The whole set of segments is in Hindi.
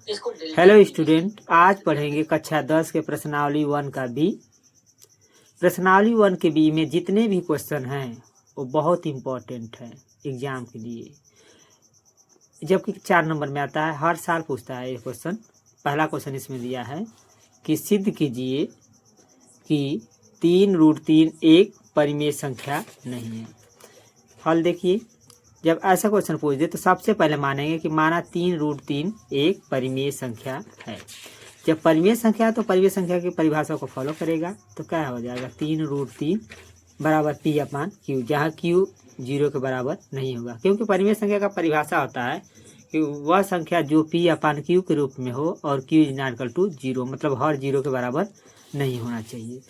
हेलो स्टूडेंट, आज पढ़ेंगे कक्षा 10 के प्रश्नावली 1 का बी। प्रश्नावली 1 के बी में जितने भी क्वेश्चन हैं वो बहुत इम्पोर्टेंट है एग्जाम के लिए, जबकि 4 नंबर में आता है, हर साल पूछता है ये क्वेश्चन। पहला क्वेश्चन इसमें दिया है कि सिद्ध कीजिए कि 3√3 एक परिमेय संख्या नहीं है। हल देखिए, जब ऐसा क्वेश्चन पूछ दे तो सबसे पहले मानेंगे कि माना 3√3 एक परिमेय संख्या है। जब परिमेय संख्या है तो परिमेय संख्या की परिभाषा को फॉलो करेगा, तो क्या हो जाएगा 3√3 बराबर P/Q, जहाँ Q 0 के बराबर नहीं होगा, क्योंकि परिमेय संख्या का परिभाषा होता है कि वह संख्या जो P/Q के रूप में हो और Q = 0, मतलब हर 0 के बराबर नहीं होना चाहिए।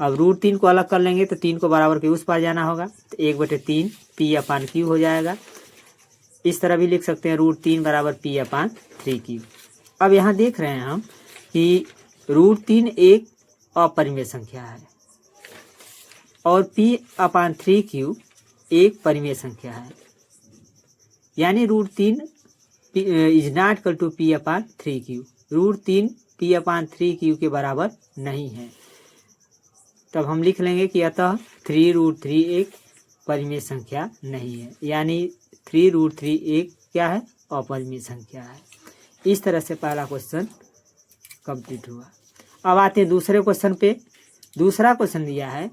अब √3 को अलग कर लेंगे तो 3 को बराबर के उस पार जाना होगा, तो 1/3 P/Q हो जाएगा। इस तरह भी लिख सकते हैं √3 बराबर P/3Q। अब यहाँ देख रहे हैं हम कि √3 एक अपरिमेय संख्या है और P/3Q एक परिमेय संख्या है, यानी √3 ≠ P/3Q। √3 P/3Q के बराबर नहीं है। तब हम लिख लेंगे कि अतः 3√3 एक परिमेय संख्या नहीं है, यानी 3√3 एक क्या है, अपरिमेय संख्या है। इस तरह से पहला क्वेश्चन कंप्लीट हुआ। अब आते हैं दूसरे क्वेश्चन पे। दूसरा क्वेश्चन दिया है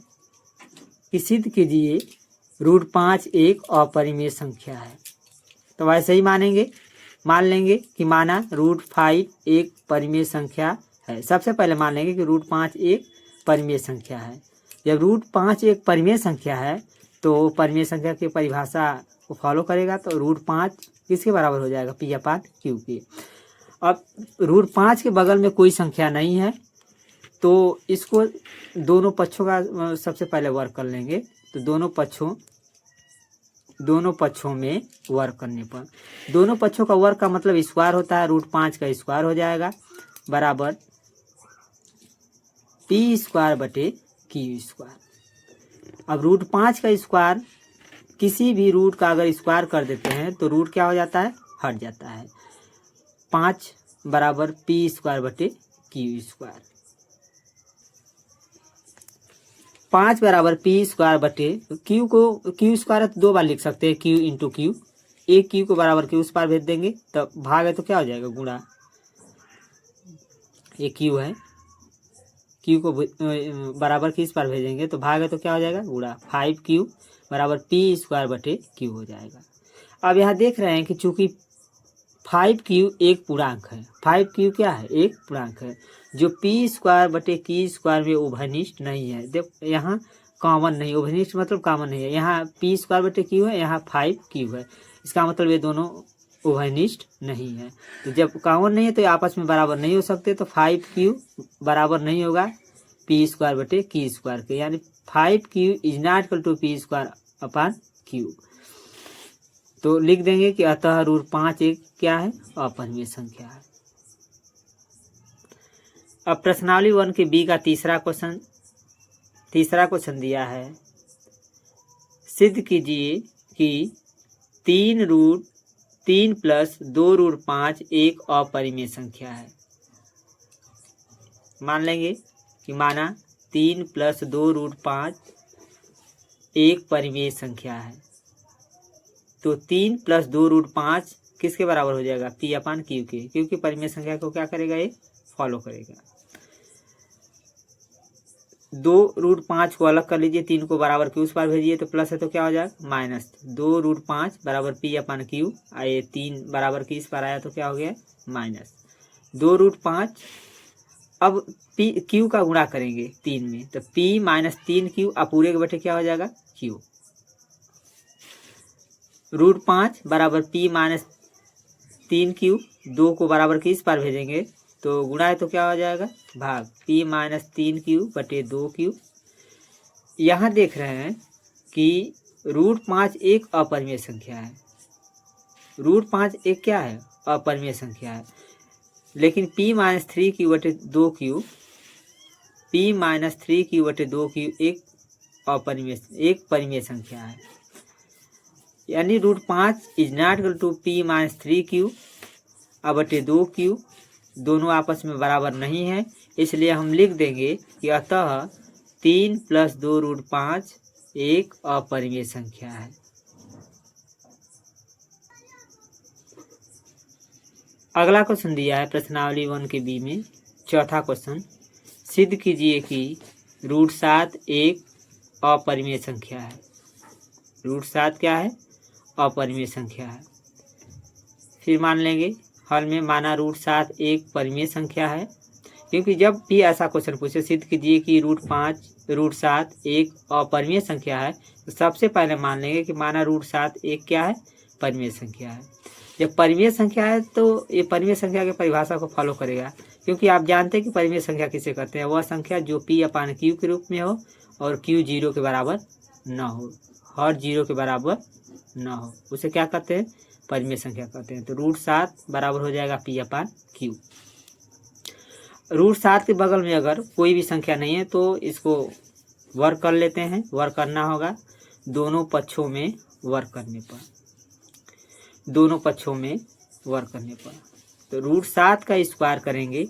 कि सिद्ध कीजिए √5 एक अपरिमेय संख्या है। तो वैसे ही मान लेंगे कि माना √5 एक परिमेय संख्या है। सबसे पहले मान लेंगे कि √5 एक परिमेय संख्या है। जब √5 एक परिमेय संख्या है तो परिमेय संख्या की परिभाषा को फॉलो करेगा, तो √5 किसके बराबर हो जाएगा, P/Q के। अब √5 के बगल में कोई संख्या नहीं है, तो इसको दोनों पक्षों का सबसे पहले वर्क कर लेंगे। तो दोनों पक्षों में वर्क करने पर, दोनों पक्षों का वर्क का मतलब स्क्वायर होता है, √5 का स्क्वायर हो जाएगा बराबर P²/Q²। अब √5 का स्क्वायर, किसी भी रूट का अगर स्क्वायर कर देते हैं तो रूट क्या हो जाता है, हट जाता है। 5 बराबर P²/Q²। 5 बराबर P²/Q को Q² तो 2 बार लिख सकते हैं, Q × Q। एक Q को बराबर के उस पार भेज देंगे, तो भाग है तो क्या हो जाएगा, गुणा। ये Q है, Q को बराबर किस पार भेजेंगे तो भाग है तो क्या हो जाएगा, गुणा। 5Q बराबर P²/Q हो जाएगा। अब यहाँ देख रहे हैं कि चूंकि 5Q एक पूर्णांक है, 5Q क्या है, एक पूर्णांक है जो P²/Q² में उभयनिष्ठ नहीं है। देखो यहाँ कॉमन नहीं, उभयनिष्ठ मतलब कॉमन नहीं है। यहाँ P²/Q है, यहाँ 5Q है, इसका मतलब ये दोनों उभयनिष्ठ नहीं है। तो जब कॉमन नहीं है तो आपस में बराबर नहीं हो सकते, तो 5Q बराबर नहीं होगा P²/Q² के, यानी 5Q = P²/Q। तो लिख देंगे कि अतः √5 एक क्या है, अपरिमेय संख्या है। अब प्रश्नावली 1 के बी का तीसरा क्वेश्चन दिया है, सिद्ध कीजिए कि 3√3 + 2√5 एक अपरिमेय संख्या है। मान लेंगे कि माना 3 + 2√5 एक परिमेय संख्या है, तो 3 + 2√5 किसके बराबर हो जाएगा, P/Q के, क्योंकि परिमेय संख्या को क्या करेगा, ये फॉलो करेगा। 2√5 को अलग कर लीजिए, 3 को बराबर के उस पार भेजिए, तो प्लस है तो क्या हो जाएगा, माइनस। 2√5 बराबर P/Q, आए 3 बराबर के इस पार आया तो क्या हो गया, माइनस 2√5। अब Q का गुणा करेंगे 3 में, तो P - 3Q पूरे के बटे क्या हो जाएगा, Q। √5 बराबर P - 3Q, 2 को बराबर के इस पार भेजेंगे तो गुणा है तो क्या हो जाएगा, भाग। P - 3Q बटे 2Q। यहाँ देख रहे हैं कि √5 एक अपरिमेय संख्या है। √5 एक क्या है, अपरिमेय संख्या है, लेकिन P - 3Q बटे 2Q, P - 3Q बटे 2Q एक परिमेय संख्या है, यानी √5 = P - 3Q बटे 2Q दोनों आपस में बराबर नहीं है, इसलिए हम लिख देंगे कि अतः 3 + 2√5 एक अपरिमेय संख्या है। अगला क्वेश्चन दिया है प्रश्नावली 1 के बी में, चौथा क्वेश्चन, सिद्ध कीजिए कि √7 एक अपरिमेय संख्या है। √7 क्या है? अपरिमेय संख्या है। फिर मान लेंगे हल में, माना √7 एक परिमेय संख्या है, क्योंकि जब भी ऐसा क्वेश्चन पूछे सिद्ध कीजिए कि √7 एक अपरिमेय संख्या है, तो सबसे पहले मान लेंगे कि माना √7 एक क्या है? परिमेय संख्या है। जब परिमेय संख्या है तो ये परिमेय संख्या की परिभाषा को फॉलो करेगा, क्योंकि आप जानते हैं कि परिमेय संख्या किसे कहते हैं? वह संख्या जो P/Q के रूप में हो और Q 0 के बराबर न हो, हर 0 के बराबर न हो, उसे क्या कहते हैं? परिमेय संख्या कहते हैं। तो √7 बराबर हो जाएगा P/Q। √7 के बगल में अगर कोई भी संख्या नहीं है तो इसको वर्क कर लेते हैं। वर्क करना होगा दोनों पक्षों में वर्क करने पर, दोनों पक्षों में वर्क करने पर। तो √7 का स्क्वायर करेंगे,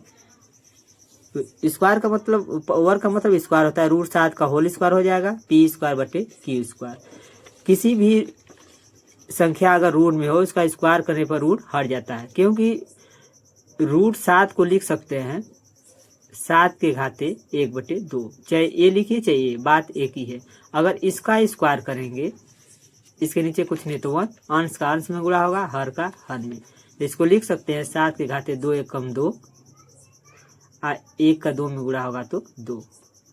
तो स्क्वायर का मतलब, वर्क का मतलब स्क्वायर होता है। √7 का होल स्क्वायर हो जाएगा P²/Q²। किसी भी संख्या अगर रूट में हो, इसका स्क्वायर करने पर रूट हट जाता है, क्योंकि √7 को लिख सकते हैं 7 के घाते 1/2, चाहे ये लिखिए चाहे ये, बात एक ही है। अगर इसका स्क्वायर करेंगे, इसके नीचे कुछ नहीं तो 1, अंश का अंश में गुणा होगा, हर का हर में। तो इसको लिख सकते हैं 7 के घाते 2 × 1 = 2, 1 का 2 में गुणा होगा तो 2।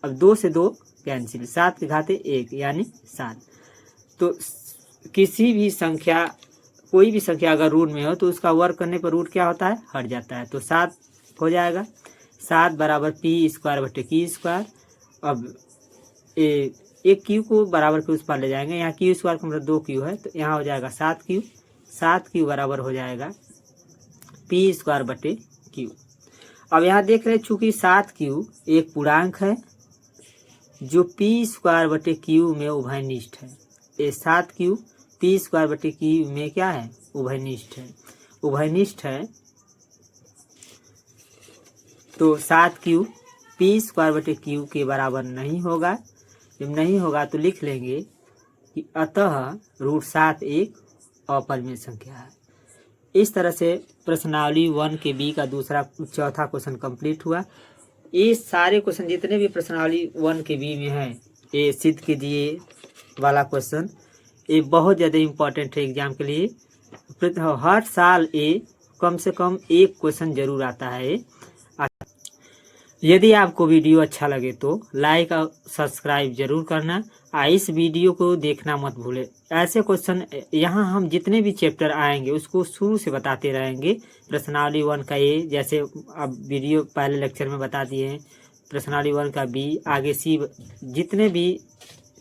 अब 2 से 2 कैंसिल, 7 के घाते 1 यानी 7। तो किसी भी संख्या, कोई भी संख्या अगर रूट में हो तो उसका वर्क करने पर रूट क्या होता है? हट जाता है। तो 7 हो जाएगा। 7 बराबर P²/Q²। अब एक Q को बराबर के उस पर ले जाएंगे, यहाँ Q² का मतलब 2Q है, तो यहाँ हो जाएगा 7Q। 7Q बराबर हो जाएगा P²/Q। अब यहाँ देख रहे हैं, चूंकि 7Q एक पूर्णांक है जो P²/Q में उभयनिष्ठ है। ये 7Q P²/Q में क्या है? उभयनिष्ठ है। उभयनिष्ठ है तो 7Q P²/Q के बराबर नहीं होगा। जब नहीं होगा तो लिख लेंगे कि अतः √7 एक अपरिमेय संख्या है। इस तरह से प्रश्नावली 1 के बी का चौथा क्वेश्चन कंप्लीट हुआ। ये सारे क्वेश्चन जितने भी प्रश्नावली 1 के बी में हैं, ये सिद्ध कीजिए वाला क्वेश्चन, ये बहुत ज़्यादा इम्पोर्टेंट है एग्जाम के लिए। हर साल ये कम से कम एक क्वेश्चन जरूर आता है। यदि आपको वीडियो अच्छा लगे तो लाइक और सब्सक्राइब जरूर करना। इस वीडियो को देखना मत भूले। ऐसे क्वेश्चन यहाँ हम जितने भी चैप्टर आएंगे उसको शुरू से बताते रहेंगे। प्रश्नावली 1 का ए, जैसे अब वीडियो पहले लेक्चर में बता दिए हैं, प्रश्नावली 1 का बी, आगे सी, जितने भी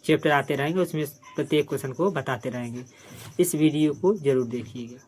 चैप्टर आते रहेंगे उसमें प्रत्येक क्वेश्चन को बताते रहेंगे। इस वीडियो को जरूर देखिएगा।